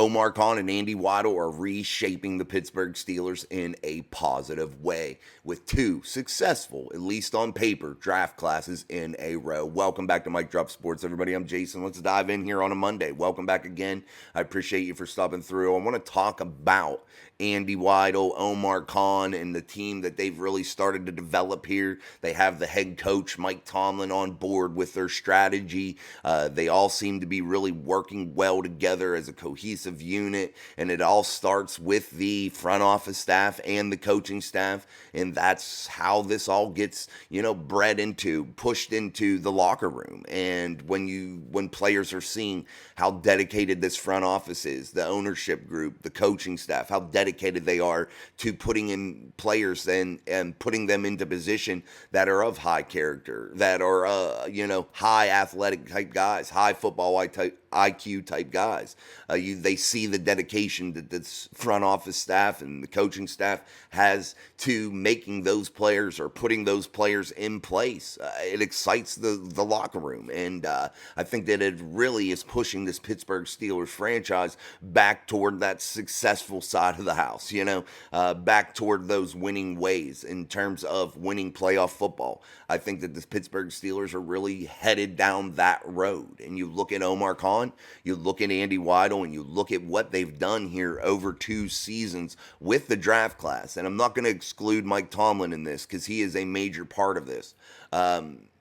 Omar Khan and Andy Weidl are reshaping the Pittsburgh Steelers in a positive way with two successful, at least on paper, draft classes in a row. Welcome back to Mike Drop Sports, everybody. I'm Jason. Let's dive in here on a Monday. Welcome back again. I appreciate you for stopping through. I want to talk about Andy Weidl, Omar Khan, and the team that they've really started to develop here. They have the head coach, Mike Tomlin, on board with their strategy. They all seem to be really working well together as a cohesive unit, and it all starts with the front office staff and the coaching staff, and that's how this all gets, pushed into the locker room. And when players are seeing how dedicated this front office is, the ownership group, the coaching staff, how dedicated they are to putting in players and putting them into position that are of high character, that are high athletic type guys, high football IQ type guys. They see the dedication that this front office staff and the coaching staff has to making those players or putting those players in place. It excites the locker room, and I think that it really is pushing this Pittsburgh Steelers franchise back toward that successful side of the house, back toward those winning ways in terms of winning playoff football. I think that the Pittsburgh Steelers are really headed down that road. And you look at Omar Khan, you look at Andy Weidl, and you look at what they've done here over 2 seasons with the draft class. And I'm not going to exclude Mike Tomlin in this because he is a major part of this.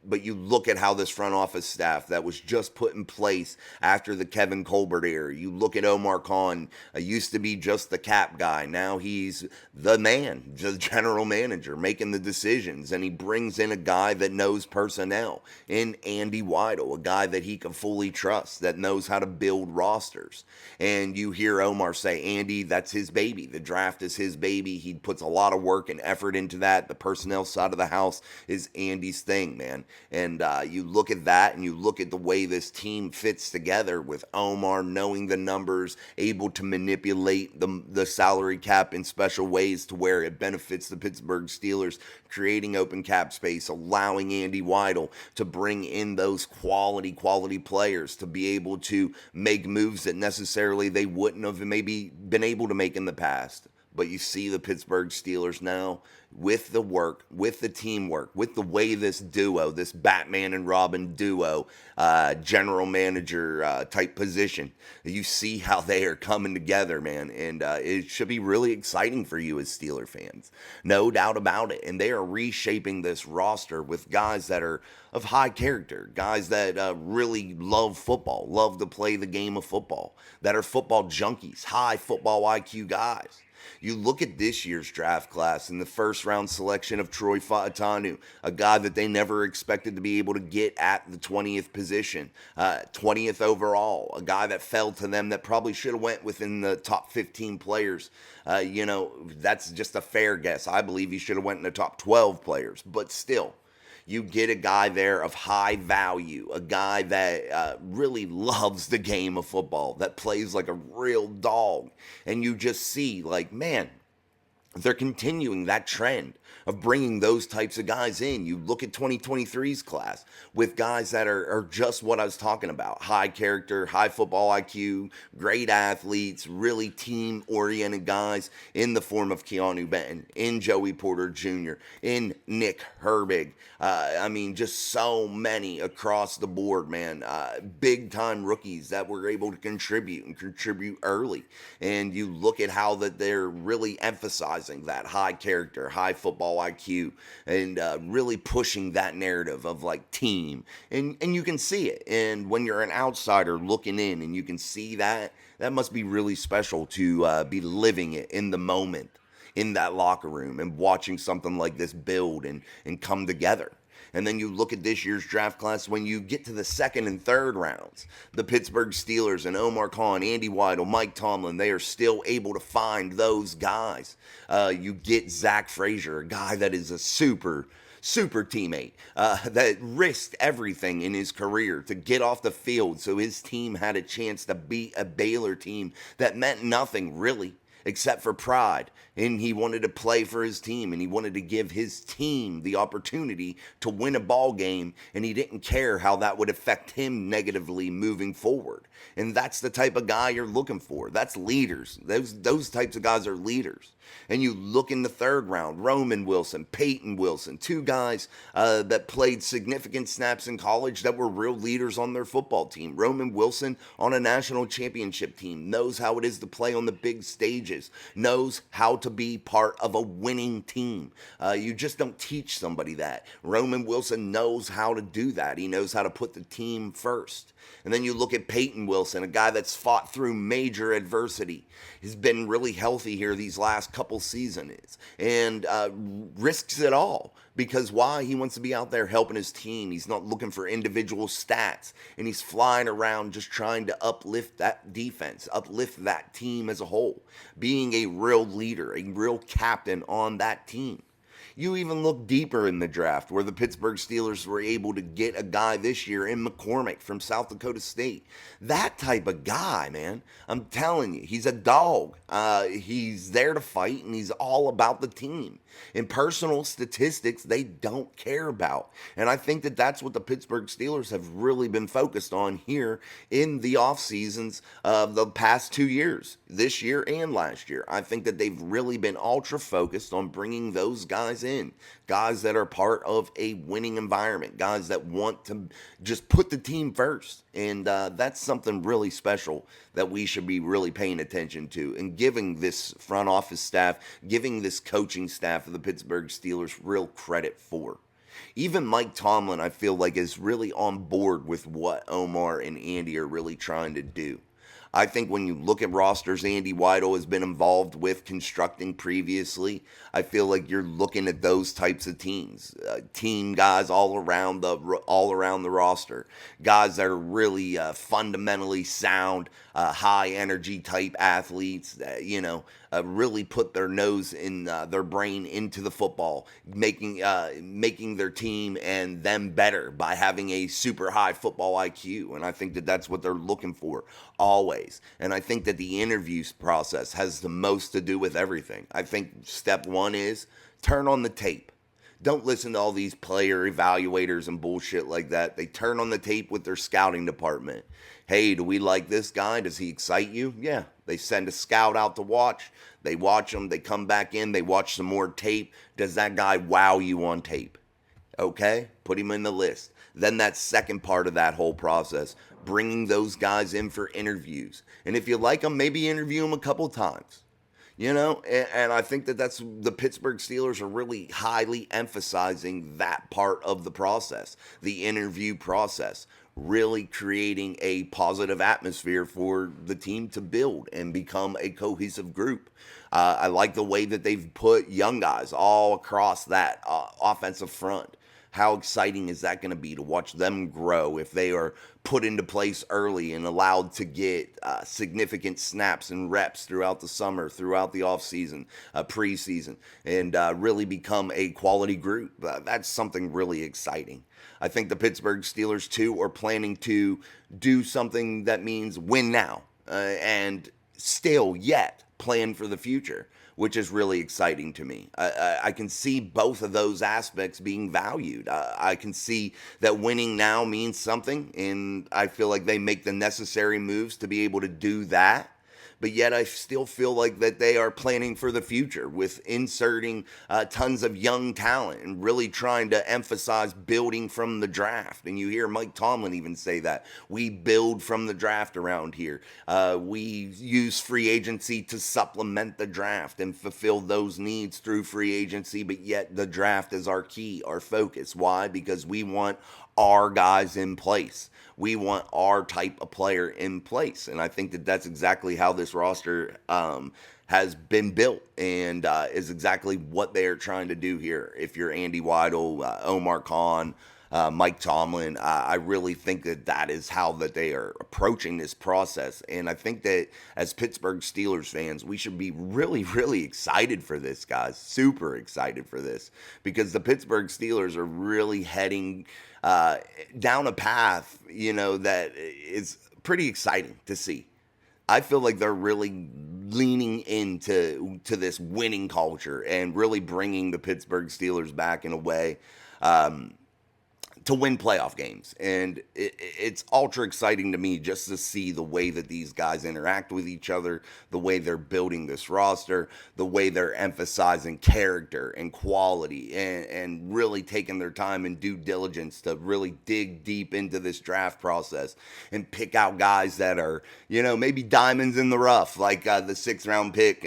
But you look at how this front office staff that was just put in place after the Kevin Colbert era. You look at Omar Khan, used to be just the cap guy. Now he's the man, the general manager, making the decisions. And he brings in a guy that knows personnel in Andy Weidl, a guy that he can fully trust, that knows how to build rosters. And you hear Omar say, Andy, that's his baby. The draft is his baby. He puts a lot of work and effort into that. The personnel side of the house is Andy's thing, man. And you look at that and you look at the way this team fits together with Omar knowing the numbers, able to manipulate the salary cap in special ways to where it benefits the Pittsburgh Steelers, creating open cap space, allowing Andy Weidl to bring in those quality players to be able to make moves that necessarily they wouldn't have maybe been able to make in the past. But you see the Pittsburgh Steelers now with the work, with the teamwork, with the way this duo, this Batman and Robin duo, general manager type position, you see how they are coming together, man. And it should be really exciting for you as Steeler fans. No doubt about it. And they are reshaping this roster with guys that are of high character, guys that really love football, love to play the game of football, that are football junkies, high football IQ guys. You look at this year's draft class and the first round selection of Troy Fautanu, a guy that they never expected to be able to get at the 20th position, 20th overall, a guy that fell to them that probably should have went within the top 15 players. That's just a fair guess. I believe he should have went in the top 12 players, but still. You get a guy there of high value, a guy that really loves the game of football, that plays like a real dog. And you just see, like, man, they're continuing that trend of bringing those types of guys in. You look at 2023's class with guys that are just what I was talking about. High character, high football IQ, great athletes, really team-oriented guys in the form of Keanu Benton, in Joey Porter Jr., in Nick Herbig. Just so many across the board, man. Big-time rookies that were able to contribute early. And you look at how that they're really emphasizing that high character, high football IQ, and really pushing that narrative of like team. And you can see it. And when you're an outsider looking in and you can see that, that must be really special to be living it in the moment in that locker room and watching something like this build and come together. And then you look at this year's draft class, when you get to the second and third rounds, the Pittsburgh Steelers and Omar Khan, Andy Weidl, Mike Tomlin, they are still able to find those guys. You get Zach Frazier, a guy that is a super teammate that risked everything in his career to get off the field so his team had a chance to beat a Baylor team that meant nothing really. except for pride. And he wanted to play for his team, and he wanted to give his team the opportunity to win a ball game, and he didn't care how that would affect him negatively moving forward. And that's the type of guy you're looking for. That's leaders. Those types of guys are leaders. And you look in the third round, Roman Wilson, Peyton Wilson, two guys that played significant snaps in college that were real leaders on their football team. Roman Wilson on a national championship team, knows how it is to play on the big stages, knows how to be part of a winning team. You just don't teach somebody that. Roman Wilson knows how to do that. He knows how to put the team first. And then you look at Peyton Wilson, a guy that's fought through major adversity. He's been really healthy here these last couple seasons and risks it all. Because why? He wants to be out there helping his team. He's not looking for individual stats. And he's flying around just trying to uplift that defense, uplift that team as a whole. Being a real leader, a real captain on that team. You even look deeper in the draft where the Pittsburgh Steelers were able to get a guy this year in McCormick from South Dakota State. That type of guy, man, I'm telling you, he's a dog. He's there to fight, and he's all about the team. In personal statistics, they don't care about. And I think that that's what the Pittsburgh Steelers have really been focused on here in the off seasons of the past 2 years, this year and last year. I think that they've really been ultra focused on bringing those guys in, guys that are part of a winning environment, guys that want to just put the team first. And that's something really special that we should be really paying attention to and giving this front office staff, giving this coaching staff of the Pittsburgh Steelers real credit for. Even Mike Tomlin, I feel like, is really on board with what Omar and Andy are really trying to do. I think when you look at rosters Andy Weidl has been involved with constructing previously, I feel like you're looking at those types of teams, team guys all around the roster, guys that are really fundamentally sound, high energy type athletes that really put their nose in their brain into the football, making their team and them better by having a super high football IQ. And I think that that's what they're looking for always. And I think that the interviews process has the most to do with everything. I think step one is turn on the tape. Don't listen to all these player evaluators and bullshit like that. They turn on the tape with their scouting department. Hey, do we like this guy? Does he excite you? Yeah. They send a scout out to watch. They watch him. They come back in. They watch some more tape. Does that guy wow you on tape? Okay. Put him in the list. Then that second part of that whole process, bringing those guys in for interviews. And if you like them, maybe interview them a couple times. And I think that that's the Pittsburgh Steelers are really highly emphasizing that part of the process, the interview process, really creating a positive atmosphere for the team to build and become a cohesive group. I like the way that they've put young guys all across that offensive front. How exciting is that going to be to watch them grow if they are put into place early and allowed to get significant snaps and reps throughout the summer, throughout the offseason, preseason, and really become a quality group? That's something really exciting. I think the Pittsburgh Steelers, too, are planning to do something that means win now and still yet plan for the future, which is really exciting to me. I can see both of those aspects being valued. I can see that winning now means something, and I feel like they make the necessary moves to be able to do that. But yet I still feel like that they are planning for the future with inserting tons of young talent and really trying to emphasize building from the draft. And you hear Mike Tomlin even say that. We build from the draft around here. We use free agency to supplement the draft and fulfill those needs through free agency, but yet the draft is our key, our focus. Why? Because we want our guys in place. We want our type of player in place. And I think that that's exactly how this roster has been built and is exactly what they are trying to do here. If you're Andy Weidl, Omar Khan, Mike Tomlin, I really think that that is how that they are approaching this process. And I think that as Pittsburgh Steelers fans, we should be really, really excited for this, guys. Super excited for this. Because the Pittsburgh Steelers are really heading down a path, that is pretty exciting to see. I feel like they're really leaning into this winning culture and really bringing the Pittsburgh Steelers back in a way to win playoff games. And it's ultra exciting to me just to see the way that these guys interact with each other, the way they're building this roster, the way they're emphasizing character and quality, and really taking their time and due diligence to really dig deep into this draft process and pick out guys that are, maybe diamonds in the rough, like the 6th round pick,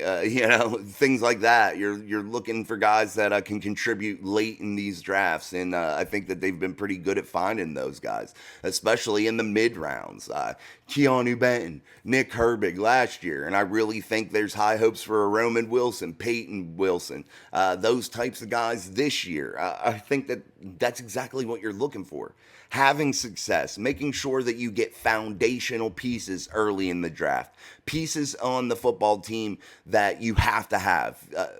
things like that. You're looking for guys that can contribute late in these drafts. And I think that they've been pretty good at finding those guys, especially in the mid rounds. Keanu Benton, Nick Herbig last year, and I really think there's high hopes for a Roman Wilson, Peyton Wilson, those types of guys this year. I think that's exactly what you're looking for. Having success, making sure that you get foundational pieces early in the draft, pieces on the football team that you have to have,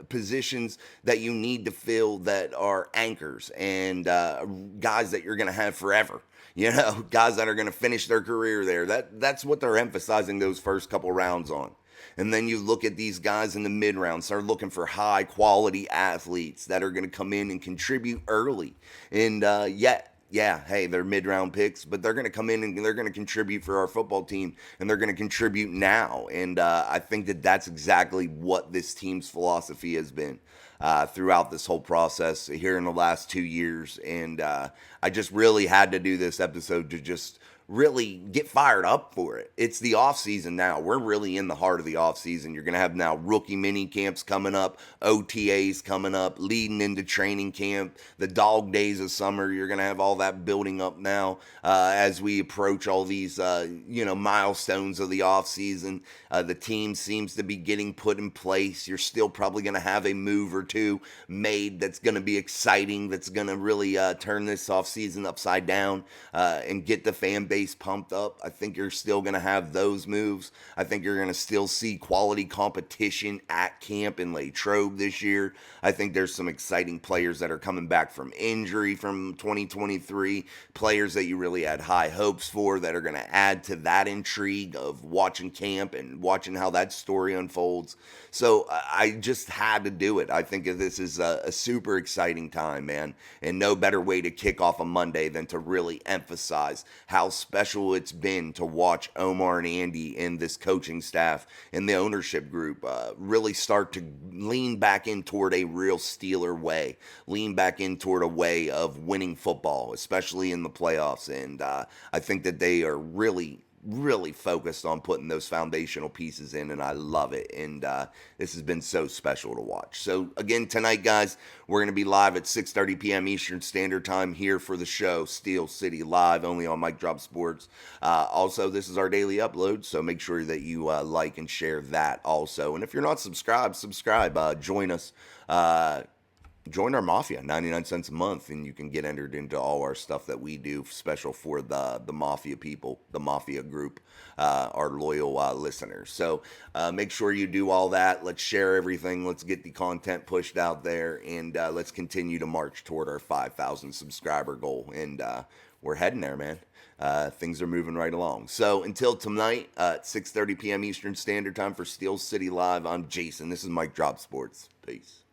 positions that you need to fill that are anchors, and guys that you're going to have forever. Guys that are going to finish their career there. That's what they're emphasizing those first couple rounds on. And then you look at these guys in the mid rounds, they're looking for high quality athletes that are going to come in and contribute early. And hey, they're mid-round picks, but they're going to come in and they're going to contribute for our football team, and they're going to contribute now. And I think that that's exactly what this team's philosophy has been throughout this whole process here in the last 2 years. And I just really had to do this episode to just really get fired up for it. It's the off season now. We're really in the heart of the off season. You're going to have now rookie mini camps coming up, OTAs coming up, leading into training camp, the dog days of summer. You're going to have all that building up now as we approach all these, milestones of the off season. The team seems to be getting put in place. You're still probably going to have a move or two made that's going to be exciting, that's going to really turn this off season upside down and get the fan base pumped up. I think you're still going to have those moves. I think you're going to still see quality competition at camp in Latrobe this year. I think there's some exciting players that are coming back from injury from 2023, players that you really had high hopes for that are going to add to that intrigue of watching camp and watching how that story unfolds. So I just had to do it. I think this is a super exciting time, man, and no better way to kick off a Monday than to really emphasize how special it's been to watch Omar and Andy and this coaching staff and the ownership group really start to lean back in toward a real Steeler way, lean back in toward a way of winning football, especially in the playoffs. And I think that they are really focused on putting those foundational pieces in, and I love it. And this has been so special to watch. So again, tonight, guys, we're going to be live at 6:30 p.m. Eastern Standard Time here for the show, Steel City Live, only on Mic Drop Sports. Also, this is our daily upload, so make sure that you like and share that also. And if you're not subscribed, subscribe. Join us. Join our Mafia, 99 cents a month, and you can get entered into all our stuff that we do special for the Mafia people, the Mafia group, our loyal listeners. So make sure you do all that. Let's share everything. Let's get the content pushed out there, and let's continue to march toward our 5,000 subscriber goal. And we're heading there, man. Things are moving right along. So until tonight at 6:30 p.m. Eastern Standard Time for Steel City Live, I'm Jason. This is Mic Drop Sports. Peace.